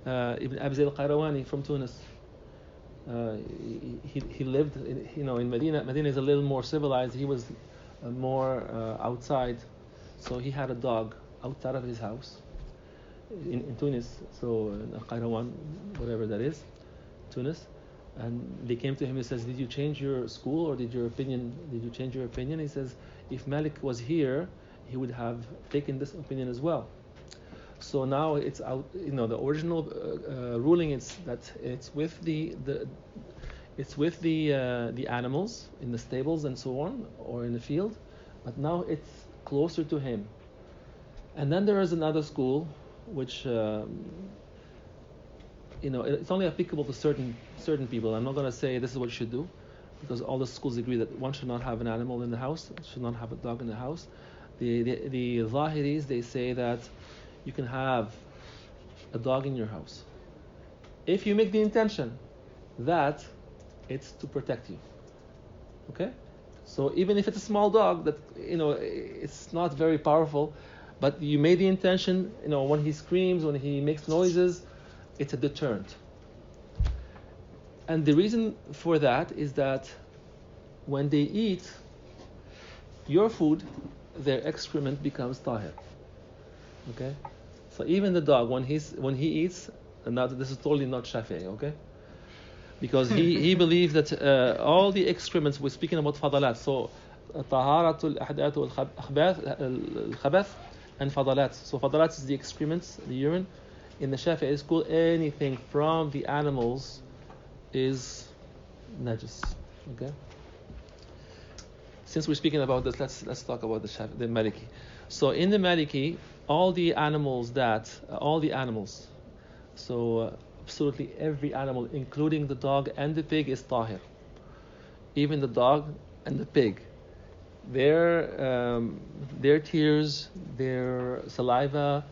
Ibn Abi Zayd al-Qayrawani from Tunis. He lived in Medina. Medina is a little more civilized. He was more outside, so he had a dog outside of his house in Tunis. So Qayrawan, whatever that is, Tunis, and they came to him. He says, "Did you change your school or did you change your opinion?" He says, "If Malik was here, he would have taken this opinion as well." So now it's out. The original ruling is that it's with the animals in the stables and so on, or in the field, but now it's closer to him. And then there is another school, which it's only applicable to certain people. I'm not going to say this is what you should do, because all the schools agree that one should not have an animal in the house, should not have a dog in the house. The Zahiris, they say that you can have a dog in your house if you make the intention that it's to protect you. Okay? So even if it's a small dog that it's not very powerful, but you made the intention, when he screams, when he makes noises, it's a deterrent. And the reason for that is that when they eat your food, their excrement becomes tahir. Okay? So even the dog, when he eats, and now this is totally not Shafi'i, okay? Because he believes that all the excrements, we're speaking about fadalat, so taharatul ahdath wal khabath and fadalat. So fadalat is the excrements, the urine. In the Shafi'i school, anything from the animals is najis. Okay. Since we're speaking about this, let's talk about the Maliki. So in the Maliki, all the animals, so absolutely every animal, including the dog and the pig, is tahir. Even the dog and the pig, their tears, their saliva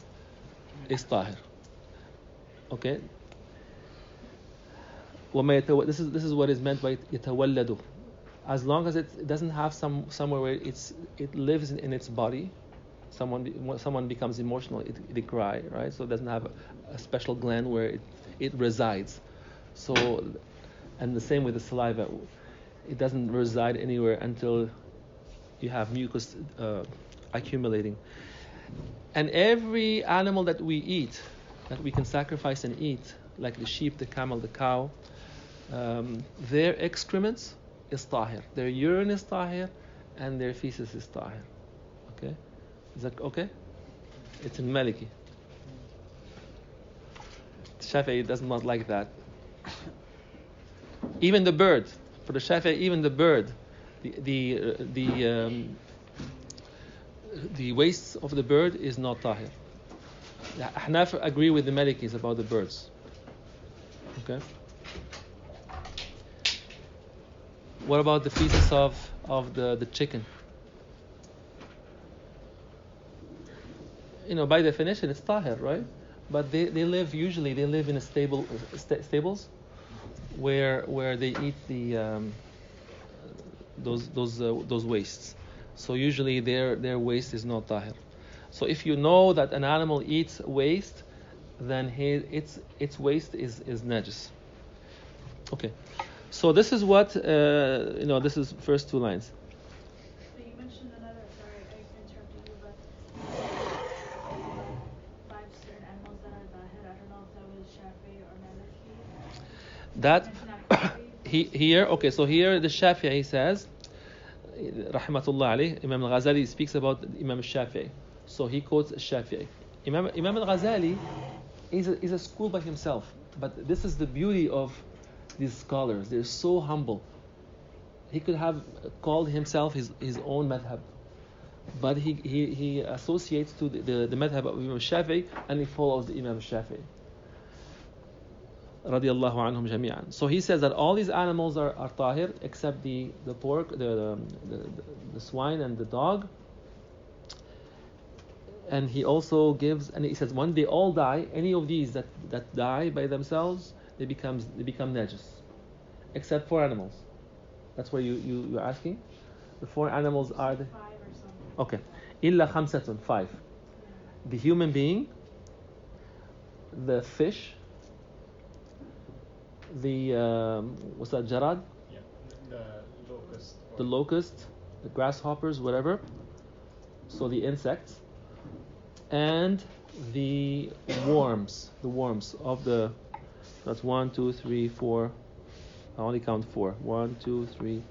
is tahir. Okay. This is what is meant by يتولد. As long as it doesn't have somewhere where it lives in its body. Someone becomes emotional, they cry, right? So it doesn't have a special gland where it resides. So, and the same with the saliva, it doesn't reside anywhere until you have mucus accumulating. And every animal that we eat, that we can sacrifice and eat, like the sheep, the camel, the cow, their excrements is tahir. Their urine is tahir, and their feces is tahir. Okay? Is that okay? It's in Maliki. Shafi'i does not like that. Even the bird, for the Shafi'i, even the bird, the waste of the bird is not tahir. The Ahnaf agree with the Malikis about the birds. Okay. What about the feces of the chicken? By definition, it's tahir, right? But they live in a stables where they eat those wastes. So usually their waste is not tahir. So if you know that an animal eats waste, then its waste is najis. Okay. So this is what this is first two lines. So you mentioned another. Sorry, I interrupted you, but 5 certain animals that are dahir. I don't know if that was Shafi'i or Maliki. That here. Okay, so here the Shafi'i says, rahmatullah alayh, Imam al-Ghazali speaks about Imam al-Shafi'i. So he quotes Shafi'i. Imam al-Ghazali is a school by himself. But this is the beauty of these scholars. They're so humble. He could have called himself his own madhab, but he associates to the madhab of Imam Shafi'i, and he follows the Imam Shafi'i radiyallahu anhum jami'an. So he says that all these animals are tahir except the pork, the swine and the dog. And he also gives, and he says when they all die, any of these that die by themselves, they become najis, except 4 animals. That's where you're asking. The 4 animals are the 5 or something. okay. Illa khamsatun, 5. The human being, the fish, the what's that? Jarad. Yeah, the locust. The locust, the grasshoppers, whatever. So the insects, and the worms of the. That's 1, 2, 3, 4. I only count 4. 1, 2, 3.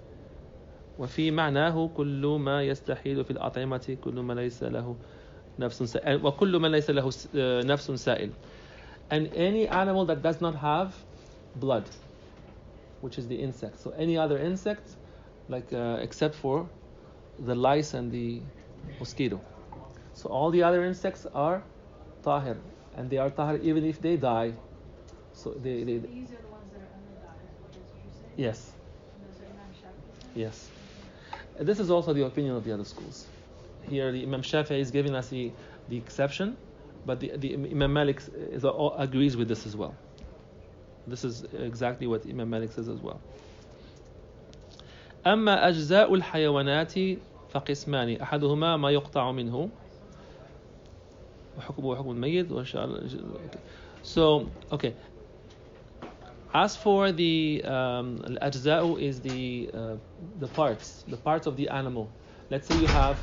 وفي معناه كل ما يستحيل في الأطعمة كل ما ليس له نفس سائل وكل ما ليس له نفس سائل. And any animal that does not have blood, which is the insect. So any other insect, like except for the lice and the mosquito. So all the other insects are tahir, and they are tahir even if they die. So they These are the ones that are under dahir. That's what you're saying? yes. And those are Imam Shafi'i. Yes. This is also the opinion of the other schools. Here, the Imam Shafi'i is giving us the exception, but the Imam Malik agrees with this as well. This is exactly what Imam Malik says as well. أما أجزاء الحيوانات فقسمان أحدهما ما يقطع منه وحكمه حكم الميت. So, okay. As for the al-ajza'u is the parts of the animal. Let's say you have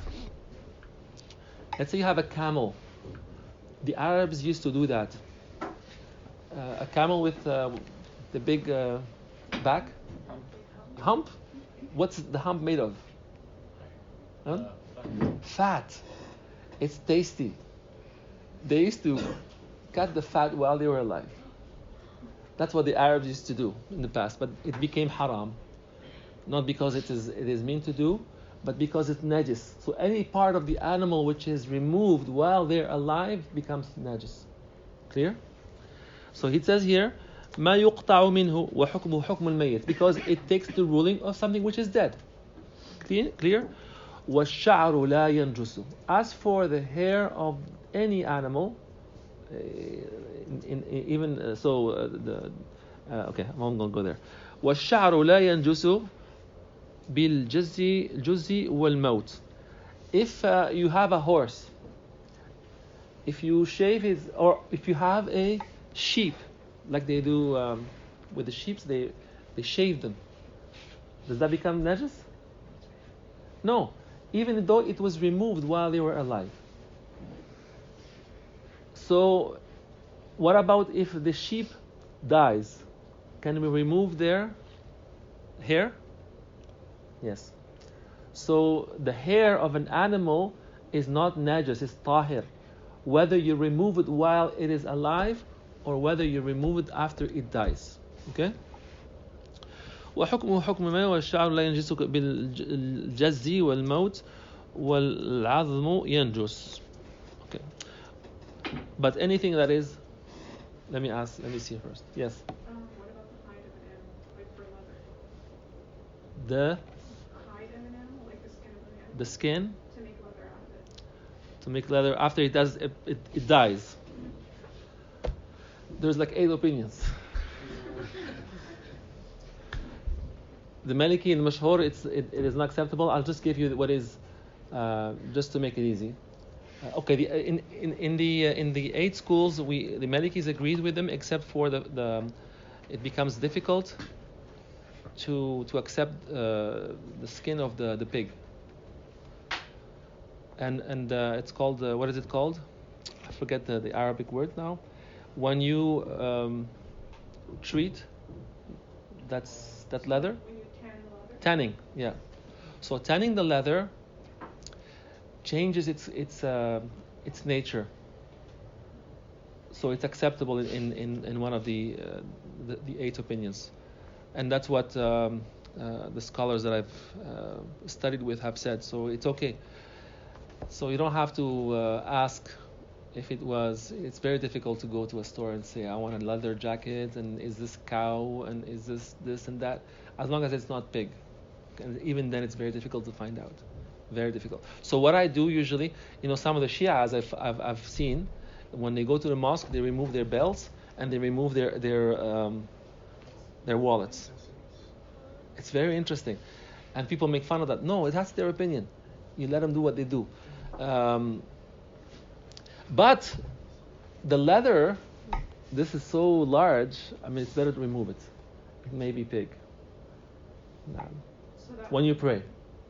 a camel. The Arabs used to do that. A camel with the big back hump. What's the hump made of? Huh? Fat. It's tasty. They used to cut the fat while they were alive. That's what the Arabs used to do in the past, but it became haram. Not because it is mean to do, but because it's najis. So any part of the animal which is removed while they're alive becomes najis. Clear? So he says here, ما يقطع منه وحكمه حكم الميت, because it takes the ruling of something which is dead. Clear? والشعر لا ينجس. As for the hair of any animal, okay, I'm not going to go there. والشعر لا ينجس بالجزء والموت. If you have a horse, if you shave or if you have a sheep, like they do with the sheep, they shave them. Does that become najis? No, even though it was removed while they were alive. So, what about if the sheep dies? Can we remove their hair? Yes. So, the hair of an animal is not najis, it's tahir. Whether you remove it while it is alive or whether you remove it after it dies. Okay? وحكمه حكم ما والشعر لا ينجس بالجز والموت والعظم ينجس. Okay. But anything that is, let me see first. Yes. What about the hide of an animal, like for leather? The Hide of an animal, like the skin of an animal. the skin To make leather out of it. to make leather after it dies. There's like 8 opinions. The Maliki and Mashhur, it is not acceptable. I'll just give you what is, just to make it easy. Okay, in the 8 schools, the Malikis agreed with them, except for it becomes difficult to accept the skin of the pig. And it's called, what is it called? I forget the Arabic word now. When you treat that leather. When you tan leather. Tanning, yeah. So tanning the leather changes its nature. So it's acceptable in one of the 8 opinions, and that's what the scholars that I've studied with have said. So it's okay. So you don't have to ask if it was. It's very difficult to go to a store and say, I want a leather jacket, and is this cow, and is this and that, as long as it's not pig. And even then, it's very difficult to find out. Very difficult. So what I do usually, some of the Shias I've seen, when they go to the mosque, they remove their belts and they remove their wallets. It's very interesting, and people make fun of that. No, that's their opinion. You let them do what they do. But the leather, this is so large. I mean, it's better to remove it. It may be pig. No. So that When you pray.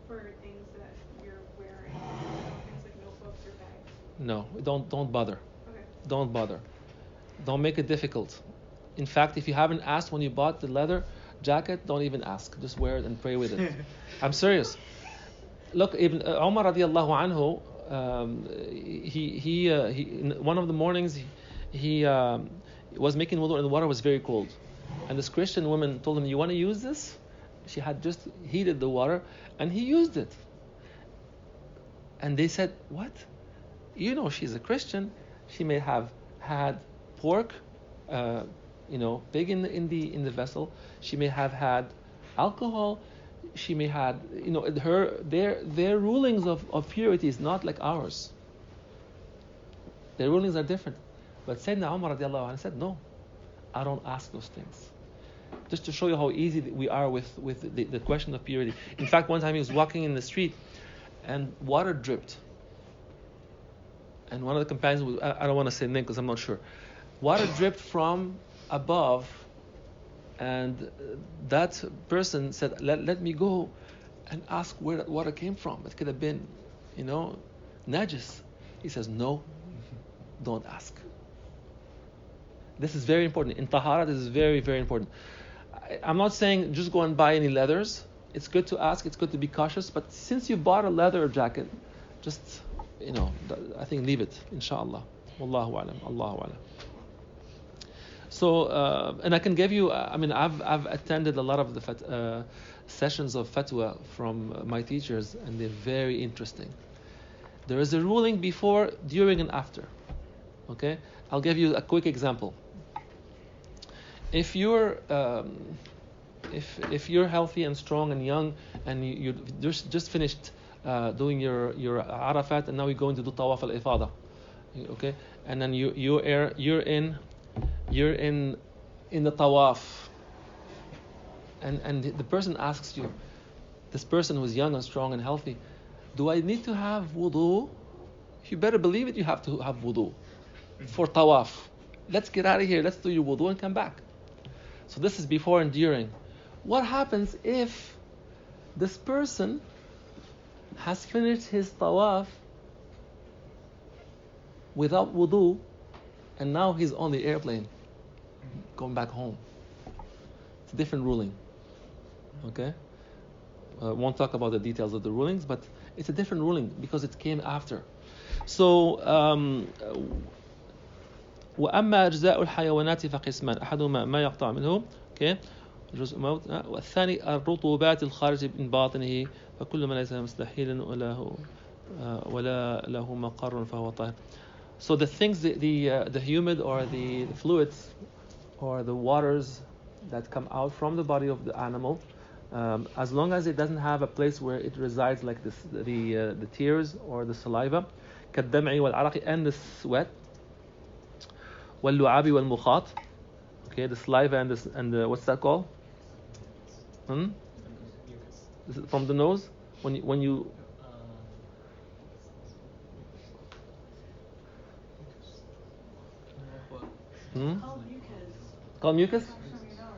for things that you're wearing, things like notebooks or bags. No, don't bother. Okay. Don't bother. Don't make it difficult. In fact, if you haven't asked when you bought the leather jacket, don't even ask. Just wear it and pray with it. I'm serious. Look, Ibn Umar radiallahu anhu, he in one of the mornings he was making wudu and the water was very cold, and this Christian woman told him, "You want to use this?" She had just heated the water, and he used it. And they said, "What? She's a Christian. She may have had pork, pig in the vessel. She may have had alcohol. she may had, their rulings of purity is not like ours. Their rulings are different. But Sayyidina Umar radiallahu anhu said, no, I don't ask those things. Just to show you how easy we are with the question of purity. In fact, one time he was walking in the street and water dripped. And one of the companions, I don't want to say name because I'm not sure. Water dripped from above, and that person said, let me go and ask where that water came from. It could have been, najis. He says, no, don't ask. This is very important. In tahara, this is very, very important. I'm not saying just go and buy any leathers. It's good to ask, it's good to be cautious, but since you bought a leather jacket, just, I think leave it, inshallah. Wallahu alam, Allahu alam. So, and I can give you, I've attended a lot of the sessions of fatwa from my teachers, and they're very interesting. There is a ruling before, during, and after. Okay? I'll give you a quick example. If you're healthy and strong and young, and you just finished doing your Arafat, and now you're going to do Tawaf al-Ifada, okay? And then you're in the Tawaf, and the person asks you, this person who's young and strong and healthy, do I need to have wudu? You better believe it. You have to have wudu for Tawaf. Let's get out of here. Let's do your wudu and come back. So this is before and during. What happens if this person has finished his tawaf without wudu, and now he's on the airplane going back home? It's a different ruling. Okay? Won't talk about the details of the rulings, but it's a different ruling because it came after. So وأما أجزاء الحيوانات فقسمان أحدهما ما يقطع منه جزء موت والثاني الرطوبات الخارج من باطنه فكل ما ليس مستحيل ولا له مقر فهو طاهر. So the things, the humid or the fluids or the waters that come out from the body of the animal, as long as it doesn't have a place where it resides, like this, the tears or the saliva, كالدمع والعرق, and the sweat, واللعاب والمخاط, okay, the saliva and the what's that called? Is it from the nose? When you Called mucus?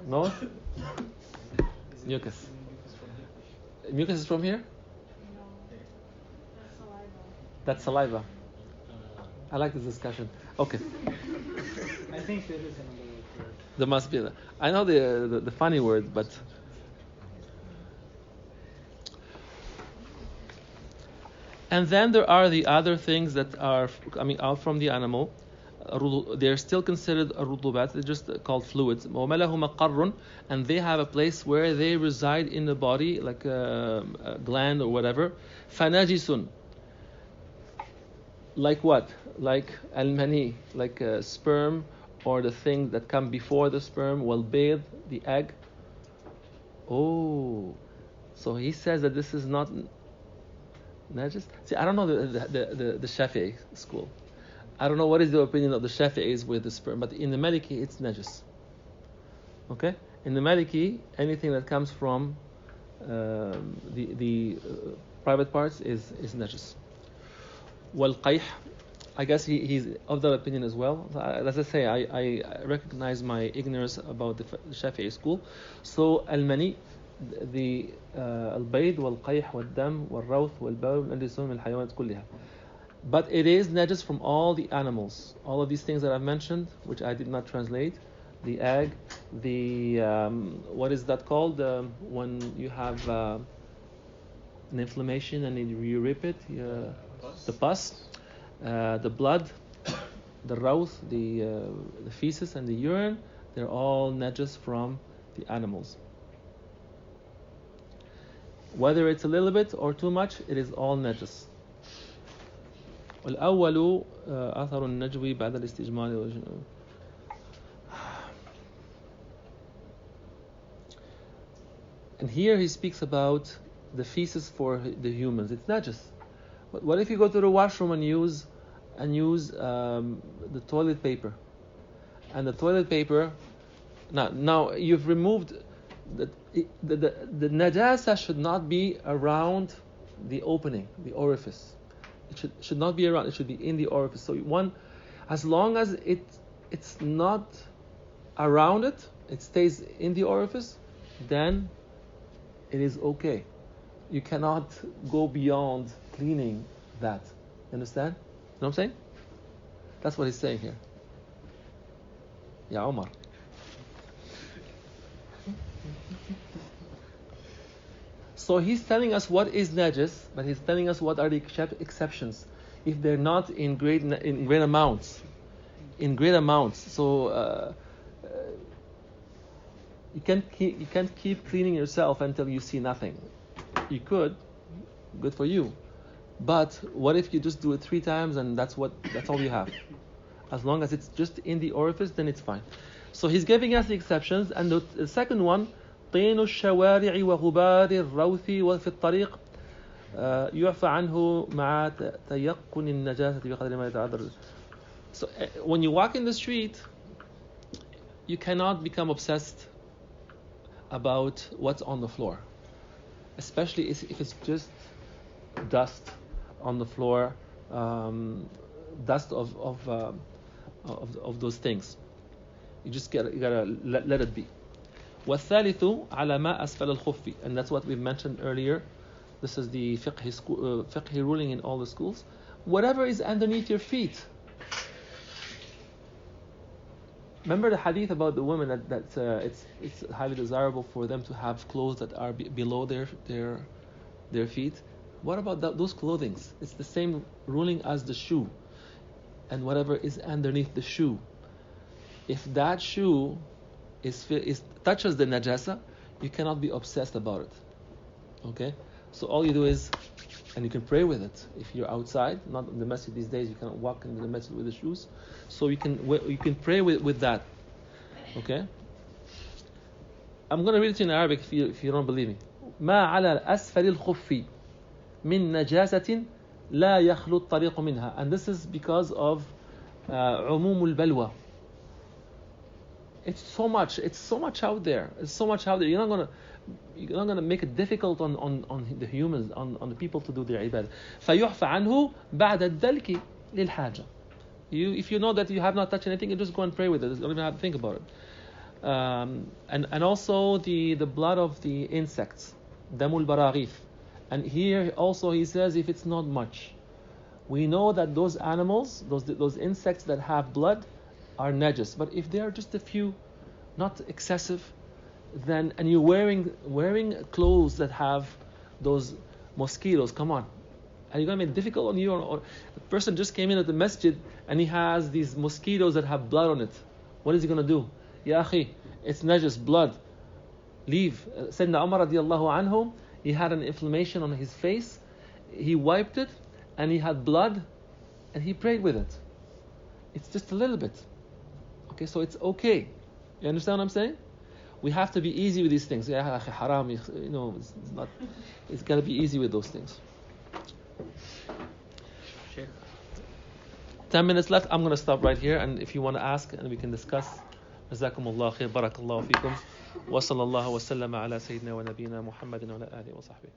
No? Mucus. Mucus is from here? No, That's that's saliva. saliva. I like this discussion. Okay. I think there is another word for it. There must be. I know the funny word, but and then there are the other things that are coming out from the animal. They're still considered rutubat. They're just called fluids. وَمَلَهُ مَقَرٌ, and they have a place where they reside in the body, like a gland or whatever. فَنَجِسٌ, like what? Like al-mani, like sperm, or the things that come before the sperm. Wal-bayd, the egg. Oh, so he says that this is not najis. See, I don't know the Shafi'i school. I don't know what is the opinion of the Shafi'is with the sperm, but in the Maliki it's najis. Okay? In the Maliki, anything that comes from the private parts is najis. Wal qayh, I guess he's of that opinion as well. As I say, I recognize my ignorance about the Shafi'i school. So al-mani, the al-bayd wal-qayh wal-dam wal-rawth wal-bawl najisun min al-hayawanat kulliha. But it is najis from all the animals. All of these things that I've mentioned, which I did not translate, the egg, the what is that called? When you have an inflammation and you rip it, the pus, the blood, the rawth, the feces and the urine, they're all najis from the animals. Whether it's a little bit or too much, it is all najis. والأول أثر النجوي بعد الاستجمار. And here he speaks about the feces for the humans. It's not just. But what if you go to the washroom and use the toilet paper, and the toilet paper now you've removed the najasa should not be around the opening, the orifice. It should not be around. It should be in the orifice. So as long as it's not around it, it stays in the orifice, then it is okay. You cannot go beyond cleaning that. You understand? You know what I'm saying? That's what he's saying here. Ya Omar. So he's telling us what is najis, but he's telling us what are the exceptions if they're not in great amounts. In great amounts. So you can't keep cleaning yourself until you see nothing. You could, good for you. But what if you just do it 3 times and that's all you have? As long as it's just in the orifice, then it's fine. So he's giving us the exceptions, and the second one, طين الشوارع وغبار الروث وفي الطريق يعفى عنه مع تيقن النجاسة بقدر ما يتعذر. So when you walk in the street, you cannot become obsessed about what's on the floor, especially if it's just dust on the floor, dust of those things. You just gotta let it be. والثالث على ما أسفل الخف, and that's what we mentioned earlier. This is the fiqh ruling in all the schools. Whatever is underneath your feet. Remember the hadith about the women that it's highly desirable for them to have clothes that are below their feet. What about those clothings? It's the same ruling as the shoe, and whatever is underneath the shoe. If that shoe touches the najasa, you cannot be obsessed about it. Okay, so all you do is, and you can pray with it. If you're outside, not in the masjid these days, you cannot walk into the masjid with the shoes, so you can pray with that. Okay, I'm going to read it in Arabic if you don't believe me. ما على أسفل الخف من نجاسة لا يخلو الطريق منها, and this is because of عموم البلوى. It's so much out there. You're not gonna make it difficult on the humans, on the people to do their ibadah. فيحفى عنه بعد الدلك للحاجة. If you know that you have not touched anything, you just go and pray with it. You don't even have to think about it. And also the blood of the insects, damul baraghif. And here also he says if it's not much, we know that those animals, those insects that have blood, are najis. But if they are just a few, not excessive, then, and you're wearing clothes that have those mosquitoes, come on, and you're going to make it difficult on you, or the person just came in at the masjid and he has these mosquitoes that have blood on it. What is he going to do? Ya akhi, it's najis, blood. Leave. Sayyidina Umar radiallahu anhu, he had an inflammation on his face. He wiped it and he had blood and he prayed with it. It's just a little bit. Okay, so it's okay. You understand what I'm saying? We have to be easy with these things. Haram, it's not. It's got to be easy with those things. 10 minutes left. I'm going to stop right here, and if you want to ask, and we can discuss. جزاكم الله خير. بارك الله فيكم. وصلى الله وسلم على سيدنا ونبينا محمد وعلى آله وصحبه.